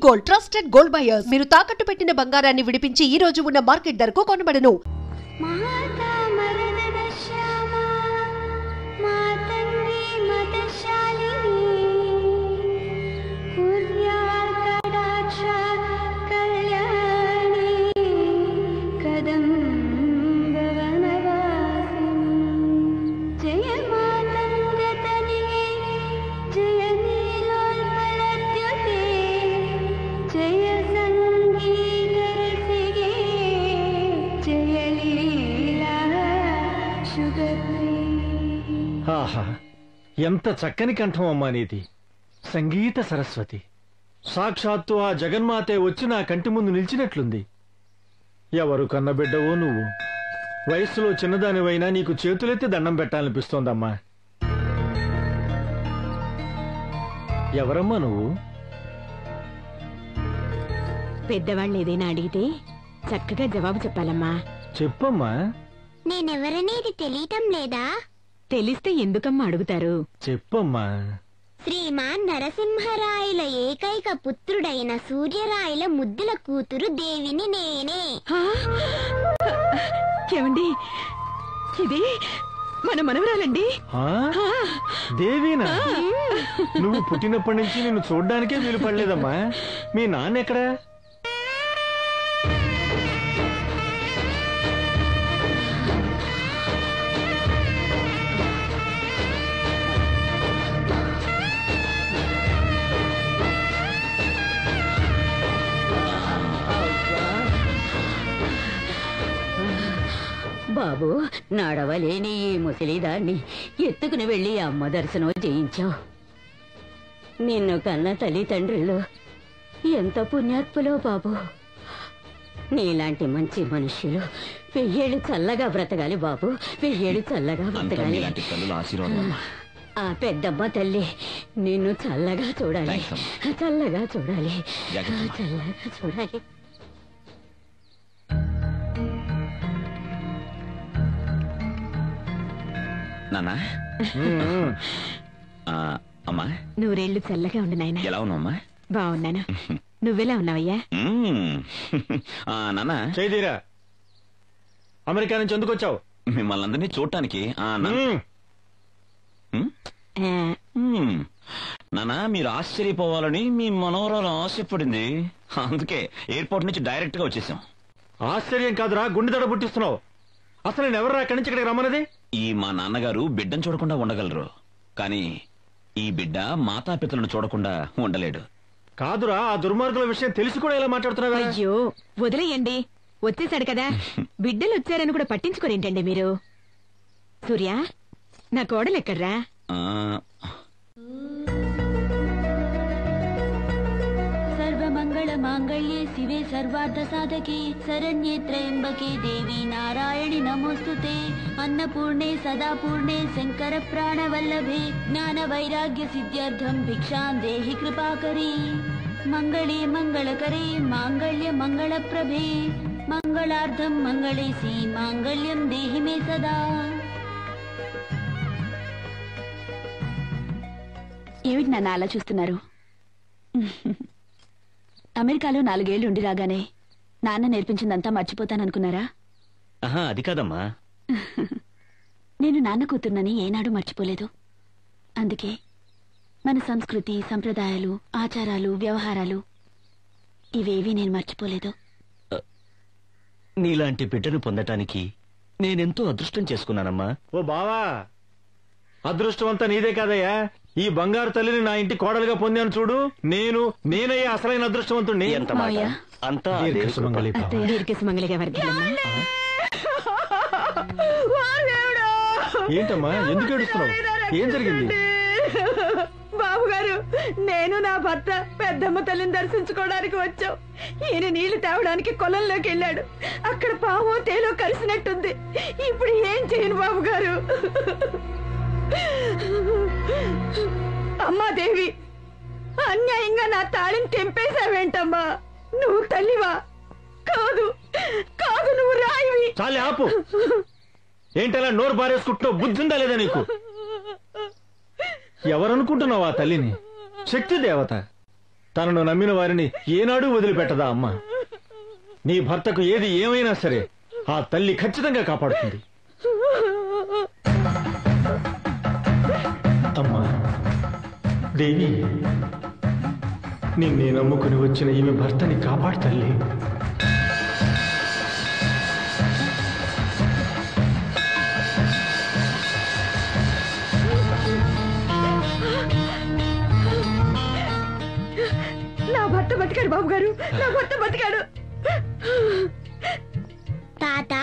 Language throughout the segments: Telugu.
Gold, trusted gold buyers. మీరు తాకట్టు పెట్టిన బంగారాన్ని విడిపించి ఈ రోజు ఉన్న మార్కెట్ ధరకు కొనబడను. ఆహా, ఎంత చక్కని కంఠం అమ్మా నీది. సంగీత సరస్వతి. సాక్షాత్తు ఆ జగన్మాతే వచ్చి నా కంటి ముందు నిలిచినట్లుంది. ఎవరు కన్నబిడ్డవో నువ్వు. వయస్సులో చిన్నదానివైనా నీకు చేతులెత్తి దండం పెట్టాలనిపిస్తోందమ్మా. ఎవరమ్మా నువ్వు? పెద్దవాళ్ళు ఏదైనా అడిగితే చక్కగా జవాబు చెప్పాలమ్మా. చెప్పమ్మా. నేనెవరనేది తెలియటం లేదా? తెలిస్తే ఎందుకమ్మా అడుగుతారు? చెప్పమ్మా. శ్రీమాన్ నరసింహరాయల ఏకైక పుత్రుడైన సూర్యరాయల ముద్దుల కూతురు దేవిని నేనే. ఏమండి, ఇది మన మనవరాలండి. దేవినా? నువ్వు పుట్టినప్పటి నుంచి నిన్ను చూడ్డానికే వీలు పడలేదమ్మా. మీ నాన్న ఎక్కడా? బాబు, నడవలేని ఈ ముసలిదాన్ని ఎత్తుకుని వెళ్లి అమ్మ దర్శనం చేయించావు. నిన్ను కన్న తల్లిదండ్రులు ఎంత పుణ్యాత్ములో బాబు. నీలాంటి మంచి మనుష్యులు 1000 ఏళ్ళు చల్లగా బ్రతకాలి బాబు, 1000 ఏళ్ళు చల్లగా బ్రతకాలి. ఆ పెద్దమ్మ తల్లి నిన్ను చల్లగా చూడాలి, చల్లగా చూడాలి, చల్లగా చూడాలి. నాన్నా, అమ్మా, 100 ఏళ్ళు చల్లగా ఉండు నాయనా. ఎలా ఉన్నావమ్మా? బాగున్నాను. నువ్వెలా ఉన్నావయ్యా? నాన్న, చేదీరా. అమెరికా నుంచి ఎందుకు వచ్చావు? మిమ్మల్ని అందరినీ చూడటానికి. నాన్న, మీరు ఆశ్చర్యపోవాలని మీ మనవరాలు ఆశపడింది. అందుకే ఎయిర్పోర్ట్ నుంచి డైరెక్ట్ గా వచ్చేసాం. ఆశ్చర్యం కాదురా, గుండె దడ పుట్టిస్తున్నావు. అసలు నేను ఎవరు అక్కడి నుంచి ఇక్కడికి రమ్మన్నది? ఈ మా నాన్నగారు బిడ్డను చూడకుండా ఉండగలరు, కానీ ఈ బిడ్డ మాతాపితలను చూడకుండా ఉండలేడు. కాదురా, ఆ దుర్మార్గుల విషయం తెలిసి కూడా ఇలా మాట్లాడుతున్నావా? అయ్యో వదిలేయండి, వచ్చేసాడు కదా. బిడ్డలు వచ్చారని కూడా పట్టించుకోరేంటండి మీరు? సూర్య, నా కోడలు ఎక్కడ్రా? సర్వమంగళ మాంగళ్యే శివే సర్వార్థ సాధకే శరణ్యే త్రయంబకే దేవి నారాయణి నమోస్తుతే. అన్నపూర్ణే సదాపూర్ణే శంకర ప్రాణవల్లభే జ్ఞాన వైరాగ్య సిద్ధ్యర్థం భిక్షాం దేహి కృపాకరీ. మంగళే మంగళకరే మాంగళ్య మంగళప్రభే మంగళార్థం మంగళేసి మాంగళ్యం దేహి మే సదా. ఏమిటి నాన్న అలా చూస్తున్నారు? అమెరికాలో 4 ఏళ్లు ఉండి రాగానే నాన్న నేర్పించిందంతా మర్చిపోతాననుకున్నారా? అది కాదమ్మా. నేను నాన్న కూతుర్నని ఏనాడు మర్చిపోలేదు. అందుకే మన సంస్కృతి, సంప్రదాయాలు, ఆచారాలు, వ్యవహారాలు ఇవేవీ నేను మర్చిపోలేదు. నీలాంటి బిడ్డను పొందటానికి నేనెంతో అదృష్టం చేసుకున్నానమ్మా. ఓ బావా, అదృష్టం అంతా నీదే కాదయ్యా. ఈ బంగారు తల్లిని నా ఇంటి కోడలుగా పొందాను చూడు. నేనయ్యా అసలైన అదృష్టవంతుణ్ణి. దీర్ఘసుమంగళిగా వర్ధిల్లమ్మా. ఏంటమ్మా, ఎందుకు ఏడుస్తున్నావు? ఏం జరిగింది? బాబుగారు, నేను నా భర్త పెద్దమ్మ తల్లిని దర్శించుకోవడానికి వచ్చాం. ఈయన నీళ్లు తేవడానికి కొలంలోకి వెళ్ళాడు. అక్కడ పాము తేలో కలిసినట్టుంది. ఇప్పుడు ఏం చేయను బాబుగారు? అమ్మా దేవి, అన్యాయంగా నా తాళిని తెంపేశావేంటమ్మా? నువ్వు తల్లివా? కాదు కాదు, నువ్వు రాయివి. చాలే ఆపు. ఏంటలా నోరు బారేసుకుంటున్నావు? బుద్ధిందా లేదా నీకు? ఎవరనుకుంటున్నావు ఆ తల్లిని? శక్తి దేవత. తనను నమ్మిన వారిని ఏనాడూ వదిలిపెట్టదా అమ్మ. నీ భర్తకు ఏది ఏమైనా సరే ఆ తల్లి ఖచ్చితంగా కాపాడుతుంది. అమ్మా దేవి, నిన్నే నమ్ముకుని వచ్చిన ఈమె భర్తని కాపాడు తల్లి. నా భర్త బతికాడు బాబు గారు, నా భర్త బతికాడు. తాత,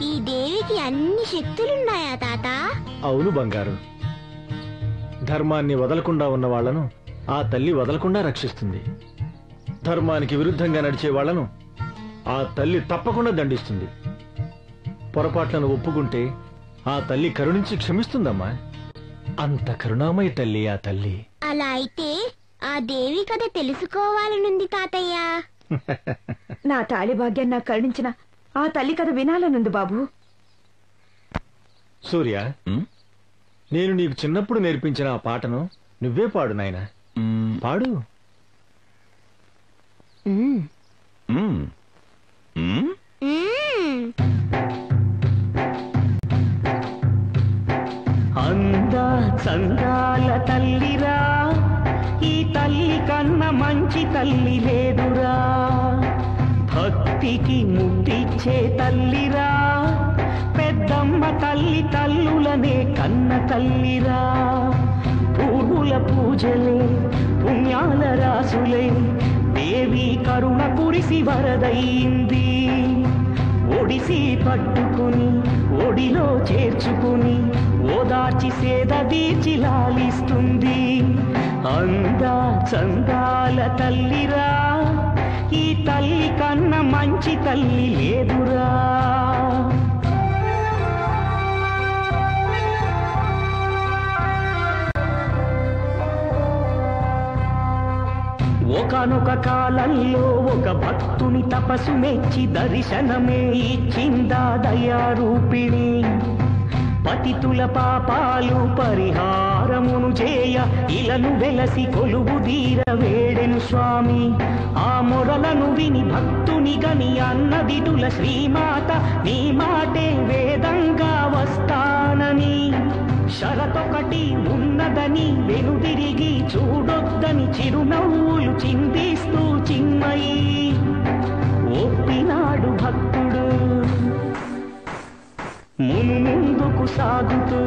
ఈ దేవికి అన్ని శక్తులున్నాయా తాత? అవును బంగారు. ధర్మాన్ని వదలకుండా ఉన్న వాళ్లను ఆ తల్లి వదలకుండా రక్షిస్తుంది. ధర్మానికి విరుద్ధంగా నడిచే వాళ్లను ఆ తల్లి తప్పకుండా దండిస్తుంది. పొరపాట్లను ఒప్పుకుంటే ఆ తల్లి కరుణించి క్షమిస్తుందమ్మా. అంత కరుణామయ తల్లి ఆ తల్లి. అలా అయితే ఆ దేవి కథ తెలుసుకోవాలనుంది తాతయ్య. నా తాళి భాగ్యాన్ని నాకు కరుణించిన ఆ తల్లి కథ వినాలనుంది బాబు. సూర్య, నేను నీకు చిన్నప్పుడు నేర్పించిన ఆ పాటను నువ్వే పాడు నాయనా. పాడు. అందా చందాల తల్లిరా, ఈ తల్లి కన్న మంచి తల్లి లేదురా. భక్తికి ముట్టిచ్చే తల్లిరా, పెద్దమ్మ తల్లి తల్లులనే కన్న తల్లిరా. పూర్వుల పూజలే పుణ్యాల రాసులే, దేవి కరుణ కురిసి వరదయింది. ఒడిసి పట్టుకుని ఒడిలో చేర్చుకుని ఓదార్చి సేద తీర్చి లాలిస్తుంది. అందా చందాల తల్లిరా, ఈ తల్లి కన్న మంచి తల్లి లేదురా. ఒకనొక కాలంలో ఒక భక్తుని తపస్సు మెచ్చి దర్శనమే ఇచ్చిందా దయారూపిణి. పతితుల పాపాలు పరిహారమును చేయ ఇలను వెలసి కొలువు దీర వేడెను స్వామి. ఆ మొరలను విని భక్తుని గని అన్నదిటుల శ్రీమాత, నీ మాటే వేదంగా వస్తానని. షరతొకటి ఉన్నదని వెనుదిరిగి చూడొద్దని చిరునవ్వులు చిందిస్తూ చిన్మయి ఒప్పినాడు భక్తుడు. ముందుకు సాగుతూ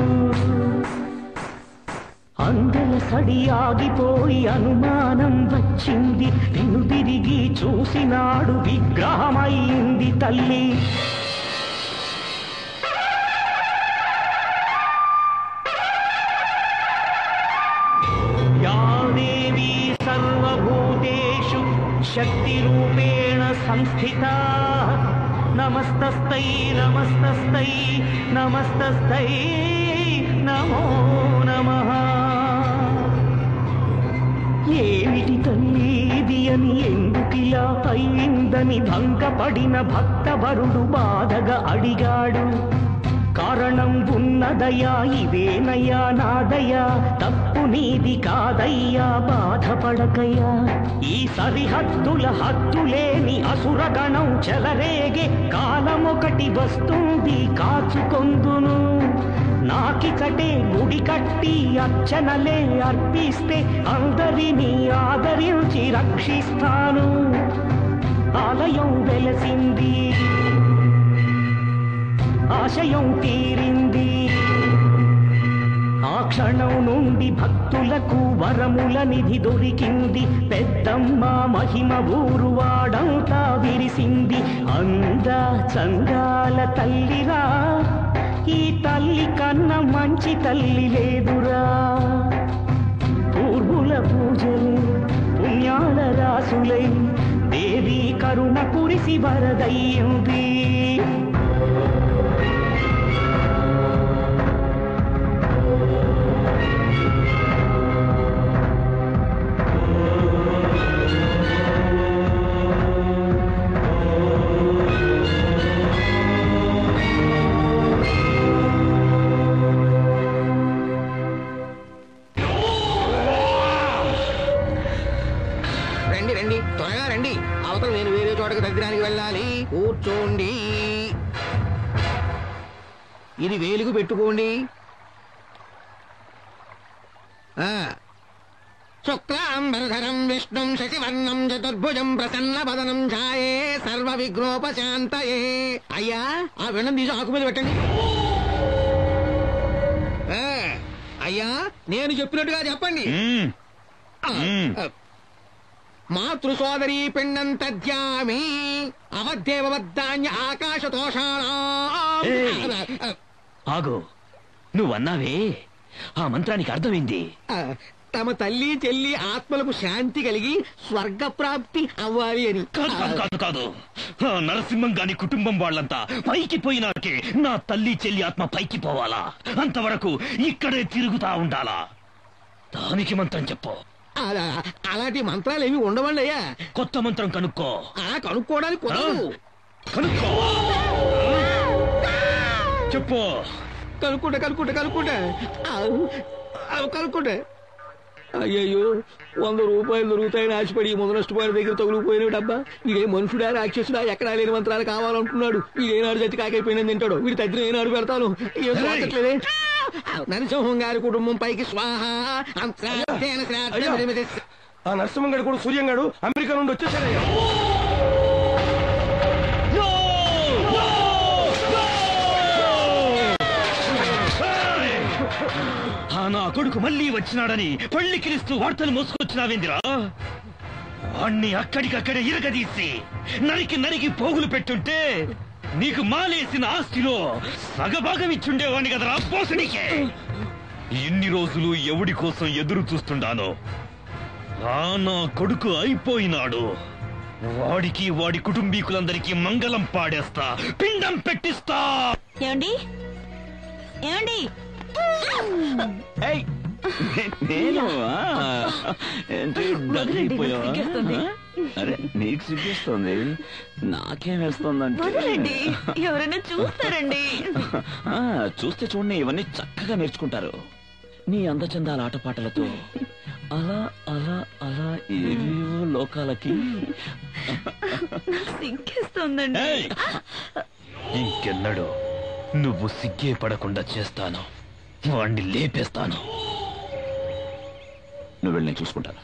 అందల సడి ఆగిపోయి అనుమానం వచ్చింది. వెనుదిరిగి చూసినాడు విగ్రహమైంది తల్లి. సర్వభూతేషు శక్తి రూపేణ సంస్థితా, నమస్తస్తై నమస్తస్తై నమస్తస్తై నమో నమః. ఏమిటి తల్లి ఇది అని ఎందుకిలా అయిందని భంగపడిన భక్తవరుడు బాధగా అడిగాడు. కారణం ఉన్నదయ్యా, ఇదేనయ్యా నాదయ్యా, తప్పు నీది కాదయ్యా, బాధపడకయ్యా. ఈ సరిహద్దుల హద్దులేని అసురగణం చెలరేగే కాలమొకటి వస్తుంది, కాచుకొందును. నాకిచటే గుడి కట్టి అర్చనలే అర్పిస్తే అందరినీ ఆదరించి రక్షిస్తాను. ఆలయం వెలసింది, ఆశయం తీరింది. ఆ క్షణం నుండి భక్తులకు వరముల నిధి దొరికింది. పెద్దమ్మ మహిమ ఊరు వాడంతా విరిసింది. అందా చందాల తల్లిరా, ఈ తల్లి కన్న మంచి తల్లి లేదురా. పూర్వుల పూజలు పుణ్యాల రాసులై దేవి కరుణ కురిసి వరదయ్యింది. రండి. అవతల నేను వేరే చోటకి దగ్గరానికి వెళ్ళాలి. కూర్చోండి. ఇది వేలుగు పెట్టుకోండి. శుక్లాంబరధరం విష్ణుం శశివర్ణం చతుర్భుజం ప్రసన్నవదనం ఛాయే సర్వ విఘ్నోపశాంతయే. అయ్యా ఆ వెన్నం తీసి ఆకు మీద పెట్టండి. అయ్యా నేను చెప్పినట్టుగా చెప్పండి. మాతృ సోదరీ పిండం తద్యామి అవధ్యేవద్ధాన్య ఆకాశతోషాణా. ఆగు, నువ్వన్నావే ఆ మంత్రానికి అర్థమైంది. తమ తల్లి చెల్లి ఆత్మలకు శాంతి కలిగి స్వర్గ ప్రాప్తి అవ్వాలి అని. కాదు, ఆ నరసింహం గాని కుటుంబం వాళ్ళంతా పైకి పోయినాకే నా తల్లి చెల్లి ఆత్మ పైకి పోవాలా? అంతవరకు ఇక్కడే తిరుగుతా ఉండాలా? దానికి మంత్రం చెప్పు. అలాంటి మంత్రాలు ఏమి ఉండవండి అయ్యా. కొత్త మంత్రం కనుక్కో. కనుక్కోవడానికి కనుక్కో చెప్పు. కనుక్కుంటా. అయ్యయ్యో 100 రూపాయలు దొరుకుతాయని ఆశపడి ముందు నష్టపోయిన దగ్గర తగులుకుపోయిన డబ్బా. వీడే మనుషుడా రాక్షసుడా ఎక్కడా లేని మంత్రాలు కావాలంటున్నాడు. వీడేనాడు జతి కాకైపోయినని తింటాడు. వీడి తగ్గిన ఏనాడు పెడతాను. నరసింహం గారి కుటుంబం పైకి స్వాహ. ఆ నరసింహం గారు కూడా సూర్యం గారు అమెరికా నుండి వచ్చేసారయ్యా. నా కొడుకు మళ్ళీ వచ్చినాడని పళ్ళికిరిస్తూ వార్తలు మోసుకొచ్చినావేందిరా? వాణ్ణి అక్కడికక్కడే ఇరగదీసి నరికి పోగులు పెట్టుంటే నీకు మాలేసిన ఆస్తిలో సగభాగం ఇచ్చుండేవాణ్ణి కదరా పోసడికే. ఇన్ని రోజులు ఎవడి కోసం ఎదురు చూస్తుండానో నా కొడుకు అయిపోయినాడు. వాడికి వాడి కుటుంబీకులందరికీ మంగళం పాడేస్తా, పిండం పెట్టిస్తా. ఏమండి ఏమండి నేను అరే నీకు సిగ్గేస్తుంది, నాకేం వేస్తుందంటే ఎవరైనా చూస్తారండి. చూస్తే చూడండి, ఇవన్నీ చక్కగా నేర్చుకుంటారు. నీ అందచందాల ఆటపాటలతో అలా అలా అలా ఏవేవో లోకాలకి. సిగ్గేస్తుందండి. ఇంకెన్నడూ నువ్వు సిగ్గే పడకుండా చేస్తాను. వాణ్ణి లేపేస్తాను. నువ్వు వెళ్ళి నేను చూసుకుంటాను.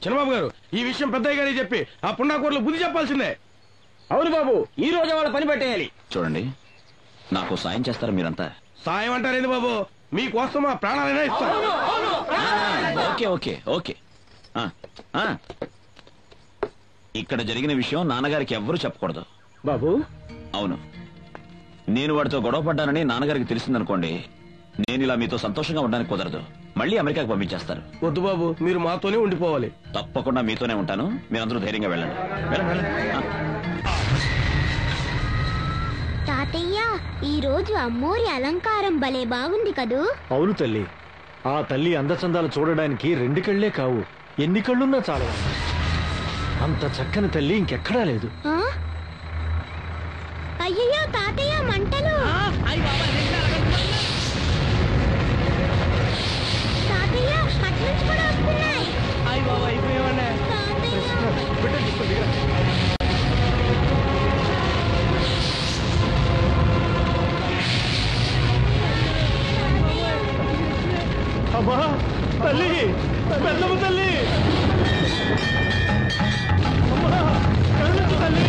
చిన్నబాబు గారు, ఈ విషయం పెద్దయ్య గారికి చెప్పి ఆ పుండాకూరలు బుద్ధి చెప్పాల్సిందే. అవును బాబు, ఈ రోజు వాళ్ళ పని పెట్టేయాలి. చూడండి, నాకు సాయం చేస్తారా మీరంతా? సాయం అంటారేంది బాబు, మీకోసం మా ప్రాణాలైనా ఇస్తాం. ఓకే ఓకే ఓకే, ఇక్కడ జరిగిన విషయం నాన్నగారికి ఎవ్వరూ చెప్పకూడదు. బాబు. అవును, నేను వాడితో గొడవ పడ్డానని నాన్నగారికి తెలిసిందనుకోండి, నేను ఇలా మీతో సంతోషంగా ఉండడానికి కుదరదు. మళ్ళీ అమెరికాకు పంపించేస్తారు. వద్దు బాబు, మీరు మాతోనే ఉండిపోవాలి. తప్పకుండా మీతోనే ఉంటాను. మీరందరూ ధైర్యంగా వెళ్ళండి. తాతయ్య, ఈ రోజు అమ్మోరి అలంకారం భలే బాగుంది కదూ. అవును తల్లి, ఆ తల్లి అందచందాలు చూడడానికి 2 కళ్ళే కావు, ఎన్ని కళ్ళున్నా చాలు. అంత చక్కని తల్లి ఇంకెక్కడా లేదు. అయ్యయ్యో తాతయ్య, మంటలు. తాతయ్య, అట్నుంచి కూడా వస్తున్నాయి. అమ్మా తల్లి, పెద్దమ్మ తల్లి, అమ్మా కరుణించు తల్లి.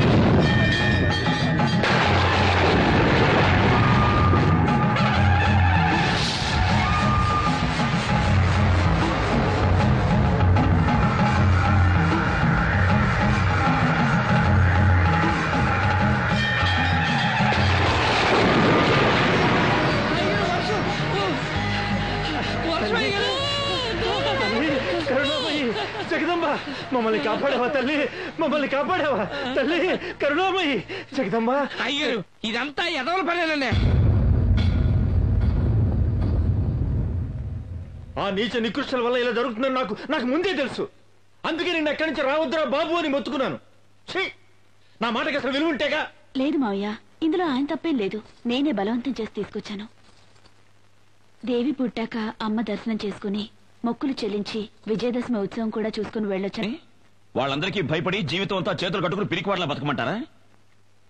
జగదంబ, మమ్మల్ని కాపాడావా తల్లి, మమ్మల్ని కాపాడావా తల్లి, కరుణామయి జగదంబ. అయ్యారు, ఇదంతా ఎదవల పనేనండి. ఆ నీచ నికృష్టుల వల్ల ఇలా జరుగుతుందని నాకు ముందే తెలుసు. అందుకే నేను ఎక్కడి నుంచి రావద్దురా బాబు అని మొత్తుకున్నాను. నా మాటకి అసలు విలువ ఉంటేగా. లేదు మావయ్య, ఇందులో ఆయన తప్పేం లేదు. నేనే బలవంతం చేసి తీసుకొచ్చాను. దేవి పుట్టాక అమ్మ దర్శనం చేసుకుని మొక్కులు చెల్లించి విజయదశమి ఉత్సవం కూడా చూసుకుని వెళ్ళొచ్చని. వాళ్ళందరికీ భయపడి జీవితం అంతా చేతులు కట్టుకుని పిరికివాడలా బతకమంటారా?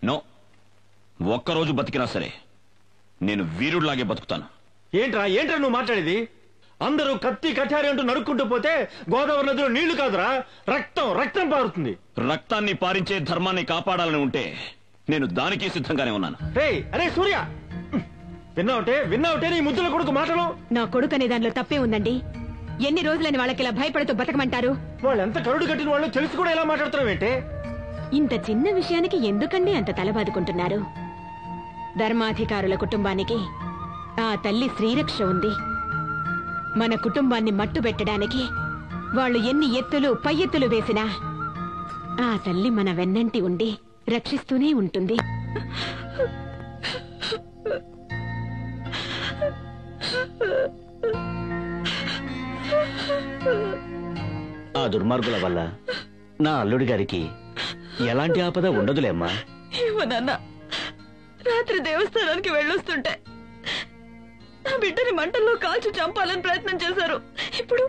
నో, ఒక్కరోజు బతికినా సరే నేను వీరుడిలాగే బతుకుతాను. ఏంట్రా నువ్వు మాట్లాడేది? అందరూ కత్తి కఠారి అంటూ నరుక్కుంటూ పోతే గోదావరి నదిలో నీళ్లు కాదురా, రక్తం పారుతుంది. రక్తాన్ని పారించే ధర్మాన్ని కాపాడాలని ఉంటే నేను దానికి సిద్ధంగానే ఉన్నాను. అరే సూర్య, విన్నావుటే నీ ముద్దుల కొడుకు మాటలు. నా కొడుకు అనే దానిలో తప్పే ఉందండి. ఎన్ని రోజులని వాళ్ళకి ఇలా భయపడుతూ బతకమంటారు? వాళ్ళు ఎంత కరుడు కట్టిన వాళ్ళు తెలిసి కూడా ఇలా మాట్లాడుతున్నావేంటే? ఇంత చిన్న విషయానికి ఎందుకండి అంత తలబాదుకుంటున్నారు? ధర్మాధికారుల కుటుంబానికి ఆ తల్లి శ్రీరక్ష ఉంది. మన కుటుంబాన్ని మట్టు పెట్టడానికి వాళ్ళు ఎన్ని ఎత్తులు పై ఎత్తులు వేసినా ఆ తల్లి మన వెన్నంటి ఉండి రక్షిస్తూనే ఉంటుంది. ఆ దుర్మార్గుల వల్ల నా అల్లుడి గారికి ఎలాంటి ఆపద ఉండదులేమ్మా. నాన్న, రాత్రి దేవస్థానానికి వెళ్ళొస్తుంటే నా బిడ్డని మంటల్లో కాల్చి చంపాలని ప్రయత్నం చేశారు. ఇప్పుడు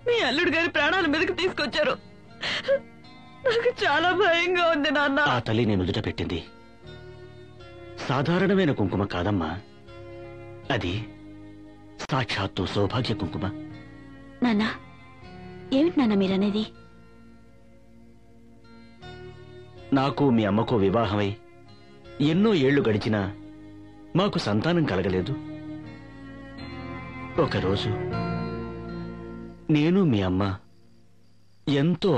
మీ అల్లుడి గారి ప్రాణాల మీదకి తీసుకొచ్చారు. నాకు చాలా భయంగా ఉంది నాన్న. ఆ తల్లి నేను నుదుట పెట్టింది సాధారణమైన కుంకుమ కాదమ్మా, అది సాక్షాత్తు సౌభాగ్య కుంకుమ. నాన్న, ఏమిటి నాన్న మీరనేది? నాకు మీ అమ్మకు వివాహమై ఎన్నో ఏళ్లు గడిచినా మాకు సంతానం కలగలేదు. ఒకరోజు నేను మీ అమ్మ ఎంతో